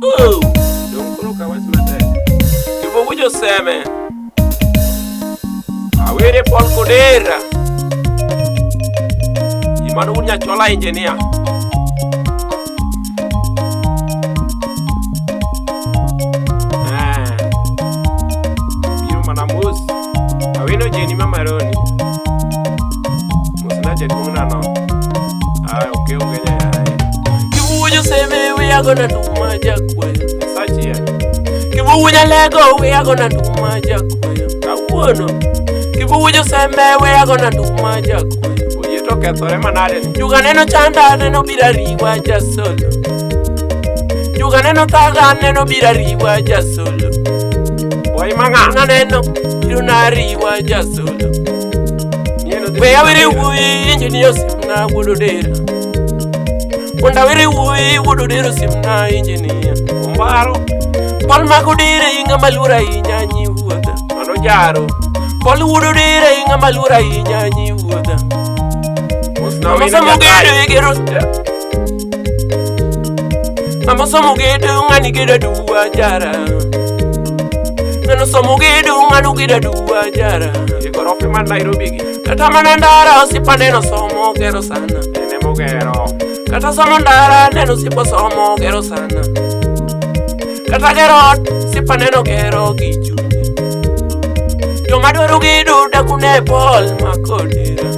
Oh, don't coloca mais maté. Que vou eu sei, man. Awere Paul Kodera. E mano unya chola engineer. Biro mana mus. Aweno jeni mama roni. Musna je kuna no. Okay, you say me, we are gonna do my jack way. Such here. Give you a Lego, we are gonna do my jack way. I wanna. Give you say me, we are gonna do my jack way. You talk at Remanade. You can no chanda, and no be a riwa just solo. You can no taga, and no be a riwa just solo. Boy, manga, no, you not riwa just solo. Where are we engineers now? Would do Wanda wiri wui wudu diru simna engineer Umbaro Palma kudire inga malura inyanyi wuda Mano jaro Pol wudu dire inga malura inyanyi wuda Amasa mugidu igiru Amasa mugidu ngani gida duwa jara Nano somugidu nganu gida duwa jara Yegorofi man Nairobi gi Kata manandara sipaneno somo gero sana Enemo gero Kata samandara neno sipo somo gero sana Kata gerot sipa neno gero gichunye Jomadwaro gidu dakune Paul Makodera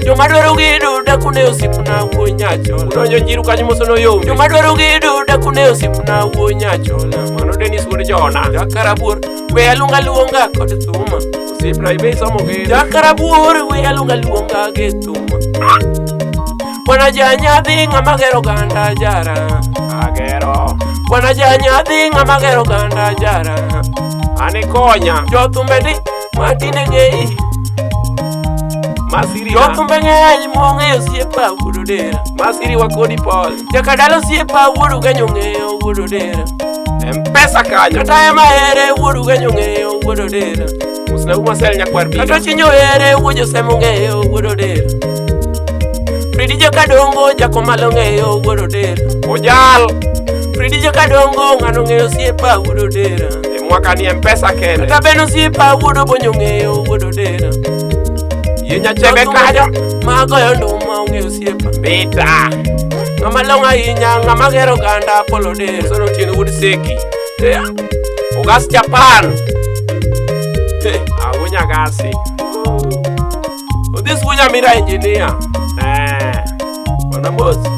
Jomadwaro gidu dakune usipuna uonyachola Udonyo njiru kanyimusono yomi Jomadwaro gidu dakune usipuna uonyachola Mano Dennis Wood Jona Jakarabur we alunga luonga kod thuma Usipna ibe somo gidu Jakarabur we alunga luonga getuma Wana janya dinga magero ganda jara Agero Wana janya dinga magero ganda jara Ane konya Jotumbe di matine ngei Masiri Jotumbe ngei mwonge yo siepa ududera Masiri wakodi Paul Jakadalo siepa udu ganyo ngeyo ududera Mpesa kanyo Kata ema ere udu ganyo ngeyo ududera Musna umasel nyakwarbi Kata chinyo ere ujo semu ngeyo ududera Fridi Jakadongo jako malongeyo ududera Ojal Fridi Jakadongo ngano ngeyo siepa ududera Mwaka ni mpesa kene Kata beno siepa udu bonyo ngeyo ududera Yenya chebe kajo Mago yonduma ngeyo siepa Beta Ngamalonga inya ngamagero ganda polodera Sono tino udiseki Ugas Japan Awunya gasi This wunya mira engineer Wana mozi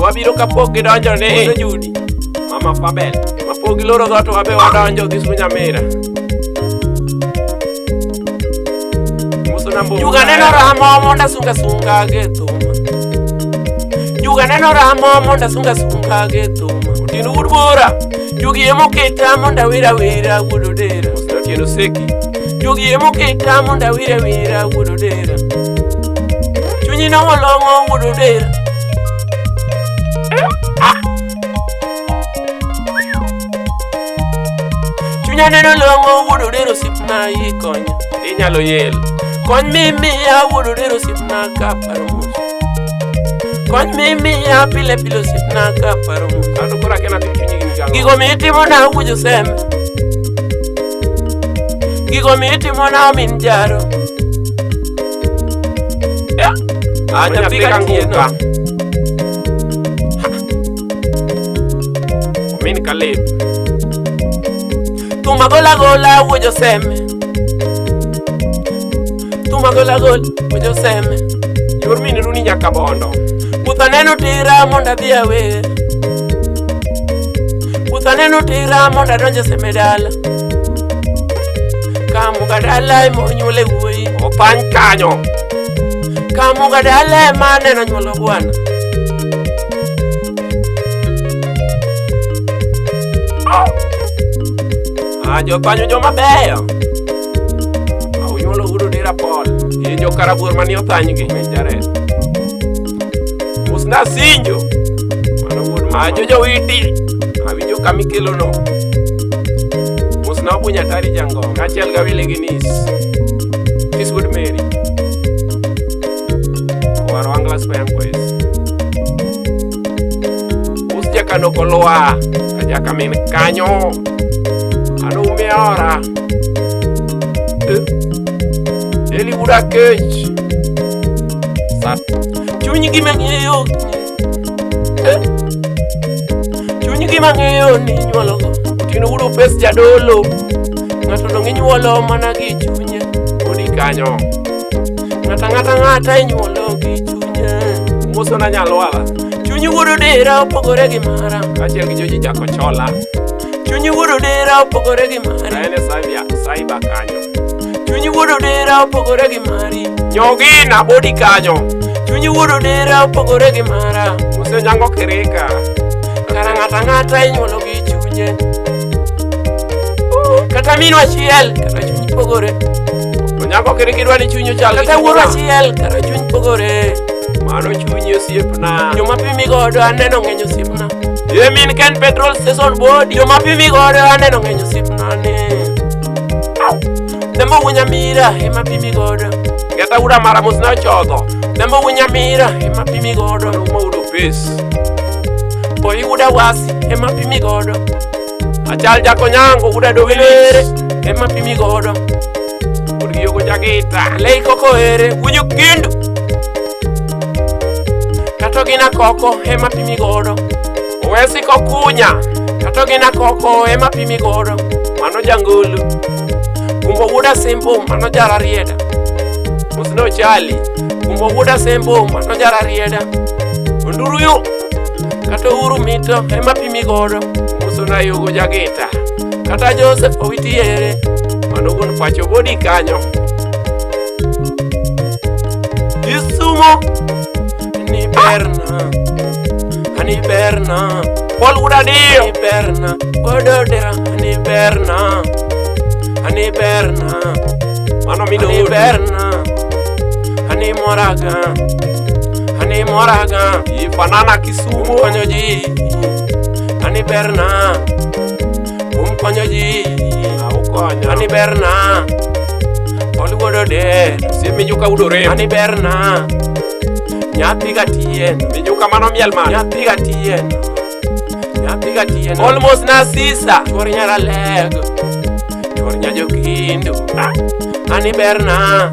wabiro kapogi donjo ne Judy Mama Fabel Mapogi loro goto wabe wadonjo this wunya mira Muso nambo Juga neno ramo monda sunga sunga getuma Juga neno ramo monda sunga sunga getuma Utinu udbura Jugi emo kita monda wira wira ududera Muso tieno seki Jugi emo kita monda wira wira ududera Chunyi na walongo ududera Chunya neno longo ududero sipna ikonya Inyalo yel Kony mimi ya ududero sipna kaparumus Kony mimi ya pile pilo sipna kaparumus Kato kura kena tichunyi gini Gigo miti mona ujo seme Gigo miti mona minjaro Ya Aja pika tieno Mini kalib Tuma gola gola ujo seme Tuma gola gola ujo seme Yurmini runi nyaka bondo Utaneno tira monda via we Utaneno tira monda donje semedala Kamu gadala imo nyule uwe Opan kanyo Kamu gadala maneno nyulo buwana Jo panyo jo mabeyo Awunyolo ududera Paul Yenjo karabur mani otanygi Menjaret Musna sinjo Ajo jo witi Awinjo kamikelo no Musna punya tari jango Kachel gawile ginis Kiswood Mary Kuwaro anglas payang pues Ajaka no kolwa, ajaka min kanyo. Anu meora. Eli uda kech. Sat. Chunyi gimang'eyo. Chunyi gimang'eyo ni nyuolo. Tino udo pes jadolo. Ng'ato dong inyuolo mana gi chunye. Odi kanyo. Ng'ata inyuolo gi chunye. Moso na nyalwala. Chunyi wuodo dera opogore gi mara. Achiel gi joji jako chola. Chunyi wuodo dera opogore gi mari. Ene saiba kanyo. Chunyi wuodo dera opogore gi mari. Nyogina bodi kanyo. Chunyi wuodo dera opogore gi mara. Mose nyango kirika. Kara ng'ata inyuolo gi chunye. Kata minu achiel, kata chunyi pogore. Onyango kirika idwa ni chunyi chal. Kata wuoro achiel, kata chunyi pogore. Mano chunyi osiepna. Joma pimi godo aneno ng'eny osiepna. Yemin ken petrol station body. Joma pimi godo aneno ng'eny osiepna ne. Dembo wunyamira ema pimi godo. Geta uda mara musna chodho. Dembo wunyamira ema pimi godo. Uma udo pes. Boy uda wasi ema pimi godo. Achal jako nyango uda dowere ema pimi godo. Uri yogo jagita lei koko ere wunyu kindu. Kato gina koko ema pimi godo. Owesi kokunya kato gina koko ema pimi godo. Mano jangulu. Kumbo uda sembo mano jara rieda. Musno chali. Kumbo uda sembo mano jara rieda. Unduru yu kato uru mito ema pimi godo. Musona yogo jagita. Kata Joseph owitiere. Mano gun pacho bodi kanyo. Isumo ni berna. Ani berna. Pol uda dio. Ani berna. Godo dera. Ani berna. Ani berna. Mano mido. Ani berna. Ani moraga. Ani moraga. Ifanana Kisumu. Konyoji. Ani berna. Konyoji. Ani berna. Poli godo de. Si mijuka udore. Ani berna. Nyathi gatien. Mijuka mano mielman. Nyathi gatien. Nyathi gatien. Almost na sisa. Chwor nyara lego. Chwor nyajo kindu. Ani berna.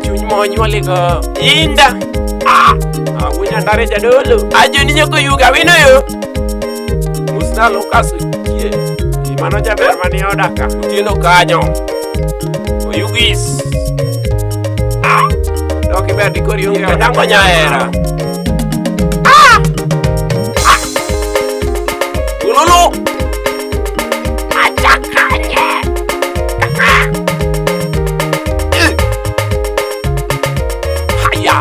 Chuny monyuoligo. Inda. Awunya ndare jadolo. Ajoni nyoko yuga wino yo. Musna Lucas kie. Mano jaber mani odaka. Utieno kanyo. Oyugis. Doki ber dikori yungi kanyango nyaera. Ululu. Achakanye. Haya.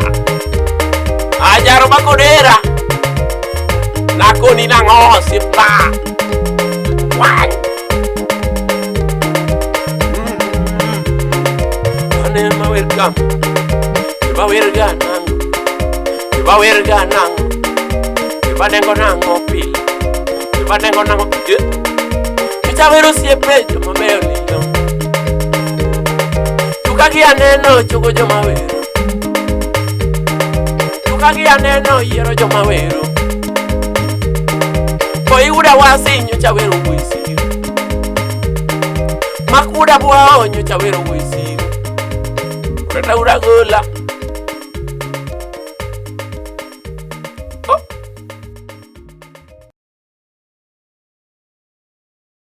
Ajaro bakodera. Nakoni nango sipa. Why? Anema welcome. Iba werga nango. Iba werga nango. Iba dengo nango pili. Iba dengo nango pili. Ichawero siepe joma beyo lilo. Chukagi aneno chugo joma wero. Chukagi aneno yero joma wero. Boy uda wasi nyocha wero wisi. Makuda bwao nyocha wero wisi. Ureta uda gola.